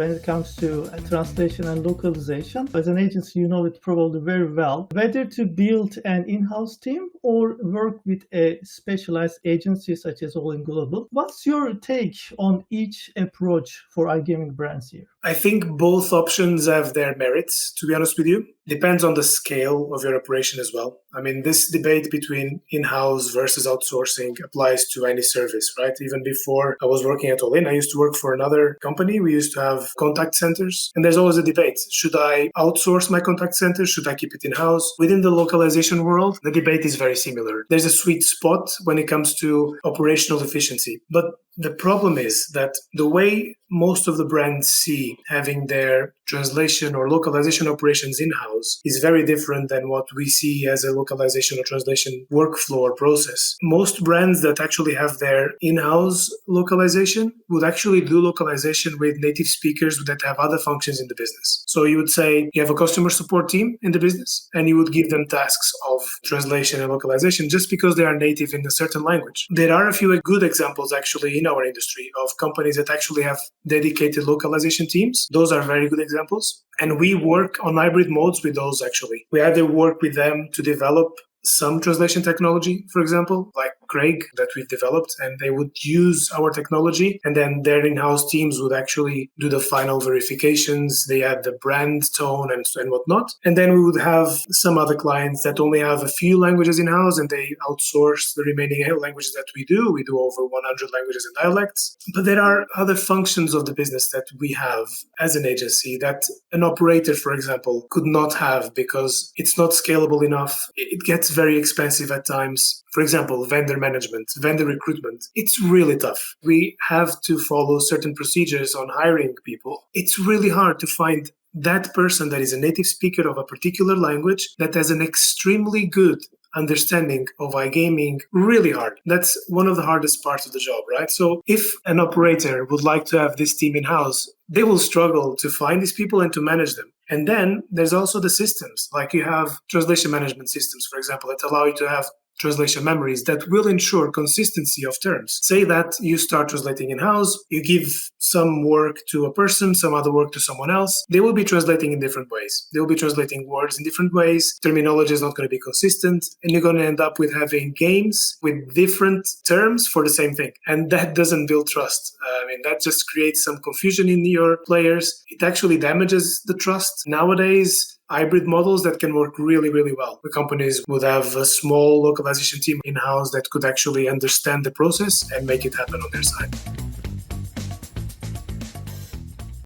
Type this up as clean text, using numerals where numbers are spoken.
when it comes to translation and localization. As an agency, you know it probably very well. Whether to build an in-house team or work with a specialized agency such as All In Global. What's your take on each approach for iGaming brands here? I think both options have their merits, to be honest with you. Depends on the scale of your operation as well. I mean, this debate between in-house versus outsourcing applies to any service, right? Even before I was working at All In, I used to work for another company. We used to have contact centers, and there's always a debate. Should I outsource my contact center? Should I keep it in-house? Within the localization world, the debate is very similar. There's a sweet spot when it comes to operational efficiency. But the problem is that the way most of the brands see having their translation or localization operations in-house is very different than what we see as a localization or translation workflow or process. Most brands that actually have their in-house localization would actually do localization with native speakers that have other functions in the business. So you would say you have a customer support team in the business and you would give them tasks of translation and localization just because they are native in a certain language. There are a few good examples actually in our industry of companies that actually have dedicated localization teams. Those are very good examples. And we work on hybrid modes with those actually. We either work with them to develop some translation technology, for example, like Craig that we've developed, and they would use our technology and then their in-house teams would actually do the final verifications. They add the brand tone and whatnot. And then we would have some other clients that only have a few languages in-house and they outsource the remaining languages that we do. We do over 100 languages and dialects. But there are other functions of the business that we have as an agency that an operator, for example, could not have because it's not scalable enough. It gets very expensive at times. For example, vendor management, vendor recruitment. It's really tough. We have to follow certain procedures on hiring people. It's really hard to find that person that is a native speaker of a particular language that has an extremely good understanding of iGaming. Really hard. That's one of the hardest parts of the job, right? So if an operator would like to have this team in-house, they will struggle to find these people and to manage them. And then there's also the systems, like you have translation management systems, for example, that allow you to have translation memories that will ensure consistency of terms. Say that you start translating in-house, you give some work to a person, some other work to someone else. They will be translating in different ways. They will be translating words in different ways. Terminology is not going to be consistent. And you're going to end up with having games with different terms for the same thing. And that doesn't build trust. That just creates some confusion in your players. It actually damages the trust. Nowadays, hybrid models that can work really, really well. The companies would have a small localization team in-house that could actually understand the process and make it happen on their side.